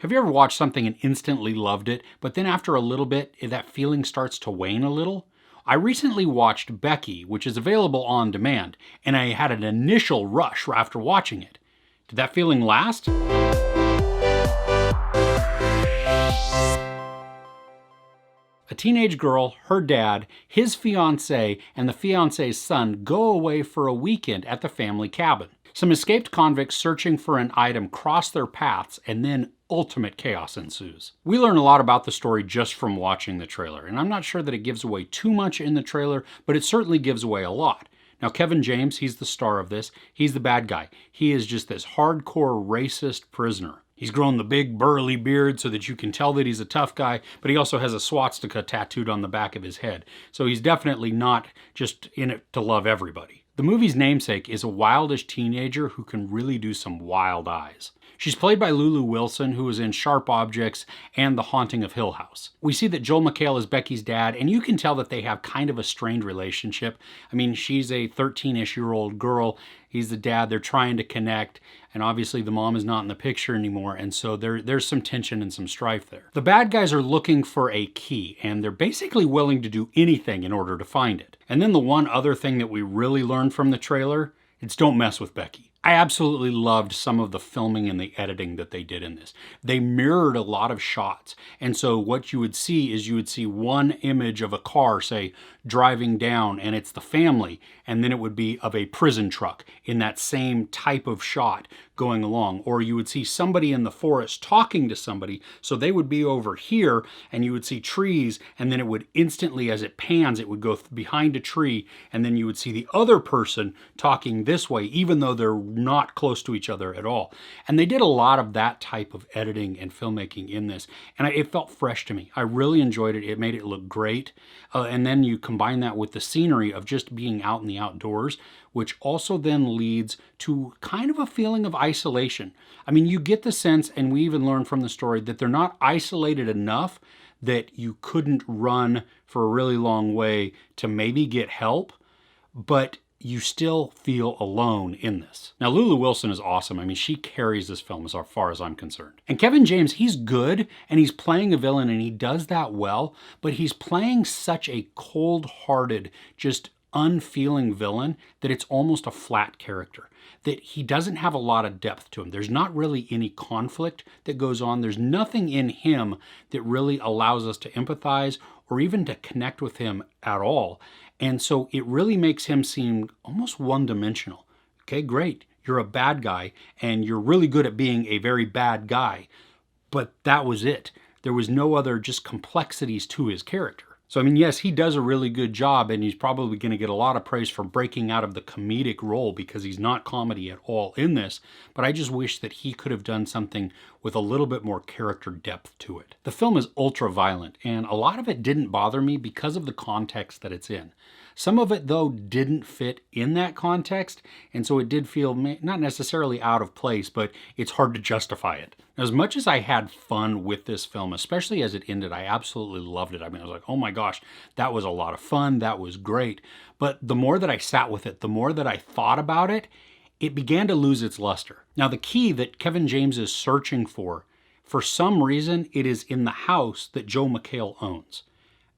Have you ever watched something and instantly loved it, but then after a little bit, that feeling starts to wane a little? I recently watched Becky, which is available on demand, and I had an initial rush after watching it. Did that feeling last? A teenage girl, her dad, his fiancée, and the fiancée's son go away for a weekend at the family cabin. Some escaped convicts searching for an item cross their paths, and then ultimate chaos ensues. We learn a lot about the story just from watching the trailer, and I'm not sure that it gives away too much in the trailer, but it certainly gives away a lot. Now, Kevin James, he's the star of this. He's the bad guy. He is just this hardcore racist prisoner. He's grown the big burly beard so that you can tell that he's a tough guy, but he also has a swastika tattooed on the back of his head. So he's definitely not just in it to love everybody. The movie's namesake is a wildish teenager who can really do some wild eyes. She's played by Lulu Wilson, who was in Sharp Objects and The Haunting of Hill House. We see that Joel McHale is Becky's dad, and you can tell that they have kind of a strained relationship. I mean, she's a 13-ish-year-old girl. He's the dad. They're trying to connect, and obviously the mom is not in the picture anymore, and so there's some tension and some strife there. The bad guys are looking for a key, and they're basically willing to do anything in order to find it. And then the one other thing that we really learned from the trailer, it's don't mess with Becky. I absolutely loved some of the filming and the editing that they did in this. They mirrored a lot of shots. And so what you would see is you would see one image of a car, say, driving down, and it's the family. And then it would be of a prison truck in that same type of shot going along. Or you would see somebody in the forest talking to somebody. So they would be over here, and you would see trees, and then it would instantly, as it pans, it would go behind a tree, and then you would see the other person talking this way, even though they're not close to each other at all. And they did a lot of that type of editing and filmmaking in this, and it felt fresh to me. I really enjoyed it. It made it look great. And then you combine that with the scenery of just being out in the outdoors, which also then leads to kind of a feeling of isolation. I mean, you get the sense, and we even learn from the story, that they're not isolated enough that you couldn't run for a really long way to maybe get help, but you still feel alone in this. Now, Lulu Wilson is awesome. I mean, she carries this film as far as I'm concerned. And Kevin James, he's good, and he's playing a villain, and he does that well, but he's playing such a cold-hearted, just unfeeling villain that it's almost a flat character. That he doesn't have a lot of depth to him. There's not really any conflict that goes on. There's nothing in him that really allows us to empathize or even to connect with him at all. And so it really makes him seem almost one-dimensional. Okay, great. You're a bad guy, and you're really good at being a very bad guy. But that was it. There was no other just complexities to his character. So, I mean, yes, he does a really good job, and he's probably going to get a lot of praise for breaking out of the comedic role because he's not comedy at all in this, but I just wish that he could have done something with a little bit more character depth to it. The film is ultra violent, and a lot of it didn't bother me because of the context that it's in. Some of it, though, didn't fit in that context, and so it did feel not necessarily out of place, but it's hard to justify it. As much as I had fun with this film, especially as it ended, I absolutely loved it. I mean, I was like, oh my gosh, that was a lot of fun. That was great. But the more that I sat with it, the more that I thought about it, it began to lose its luster. Now, the key that Kevin James is searching for some reason, it is in the house that Joel McHale owns.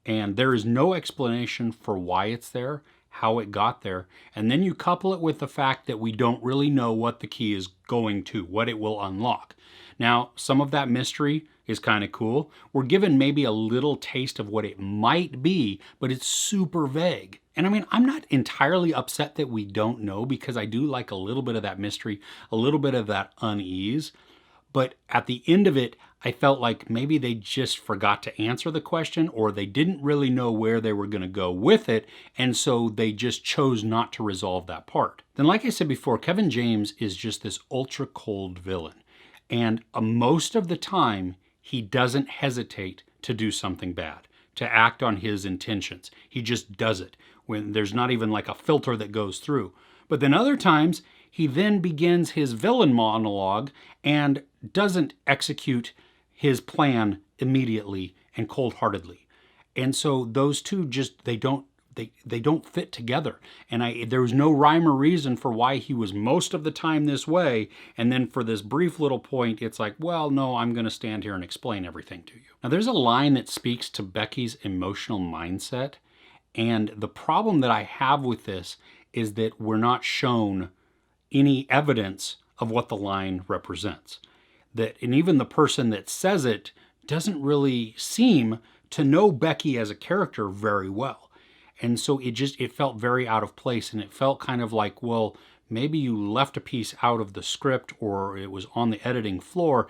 And there is no explanation for why it's there, how it got there. And then you couple it with the fact that we don't really know what the key is going to, what it will unlock. Now, some of that mystery is kind of cool. We're given maybe a little taste of what it might be, but it's super vague. And I mean, I'm not entirely upset that we don't know, because I do like a little bit of that mystery, a little bit of that unease. But at the end of it, I felt like maybe they just forgot to answer the question, or they didn't really know where they were going to go with it, and so they just chose not to resolve that part. Then, like I said before, Kevin James is just this ultra cold villain. And most of the time, he doesn't hesitate to do something bad, to act on his intentions. He just does it when there's not even like a filter that goes through. But then other times, he then begins his villain monologue and doesn't execute his plan immediately and cold-heartedly. And so those two just, they don't they don't fit together. And there was no rhyme or reason for why he was most of the time this way. And then for this brief little point, it's like, well, no, I'm going to stand here and explain everything to you. Now, there's a line that speaks to Becky's emotional mindset. And the problem that I have with this is that we're not shown any evidence of what the line represents. And even the person that says it doesn't really seem to know Becky as a character very well. And so it felt very out of place, and it felt kind of like, well, maybe you left a piece out of the script, or it was on the editing floor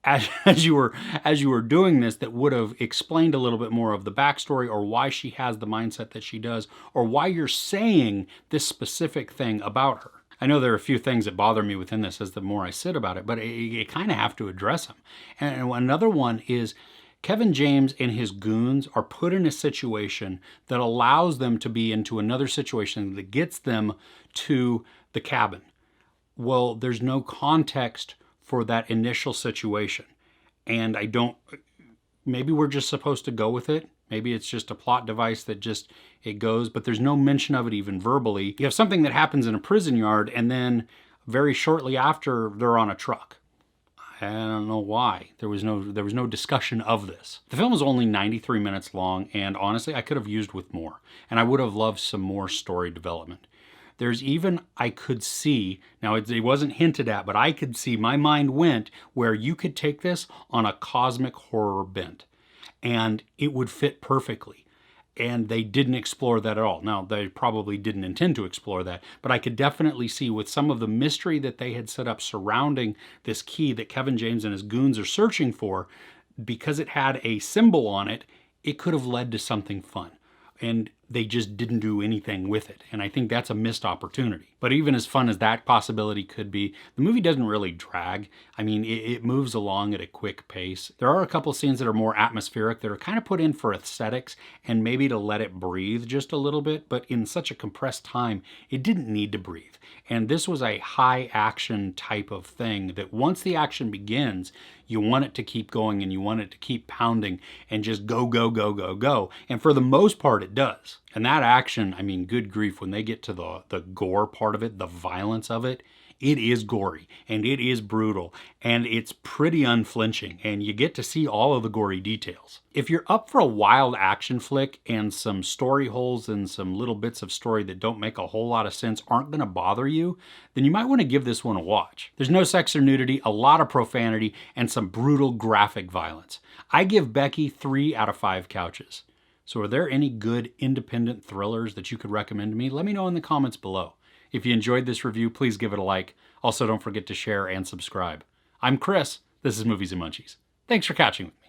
as you were doing this, that would have explained a little bit more of the backstory, or why she has the mindset that she does, or why you're saying this specific thing about her. I know there are a few things that bother me within this as the more I sit about it, but you kind of have to address them. And another one is, Kevin James and his goons are put in a situation that allows them to be into another situation that gets them to the cabin. Well, there's no context for that initial situation. And maybe we're just supposed to go with it. Maybe it's just a plot device that it goes, but there's no mention of it even verbally. You have something that happens in a prison yard, and then very shortly after, they're on a truck. I don't know why. There was no discussion of this. The film is only 93 minutes long, and honestly, I could have used with more. And I would have loved some more story development. There's even, I could see, now it wasn't hinted at, but I could see, my mind went where you could take this on a cosmic horror bent, and it would fit perfectly. And they didn't explore that at all. Now, they probably didn't intend to explore that, but I could definitely see with some of the mystery that they had set up surrounding this key that Kevin James and his goons are searching for, because it had a symbol on it, it could have led to something fun. And they just didn't do anything with it. And I think that's a missed opportunity. But even as fun as that possibility could be, the movie doesn't really drag. I mean, it moves along at a quick pace. There are a couple scenes that are more atmospheric, that are kind of put in for aesthetics and maybe to let it breathe just a little bit. But in such a compressed time, it didn't need to breathe. And this was a high action type of thing that once the action begins, you want it to keep going, and you want it to keep pounding and just go, go, go, go, go. And for the most part, it does. And that action, I mean, good grief, when they get to the gore part of it, the violence of it, it is gory and it is brutal and it's pretty unflinching, and you get to see all of the gory details. If you're up for a wild action flick and some story holes and some little bits of story that don't make a whole lot of sense aren't going to bother you, then you might want to give this one a watch. There's no sex or nudity, a lot of profanity, and some brutal graphic violence. I give Becky 3 out of 5 couches. So are there any good independent thrillers that you could recommend to me? Let me know in the comments below. If you enjoyed this review, please give it a like. Also, don't forget to share and subscribe. I'm Chris. This is Movies and Munchies. Thanks for catching with me.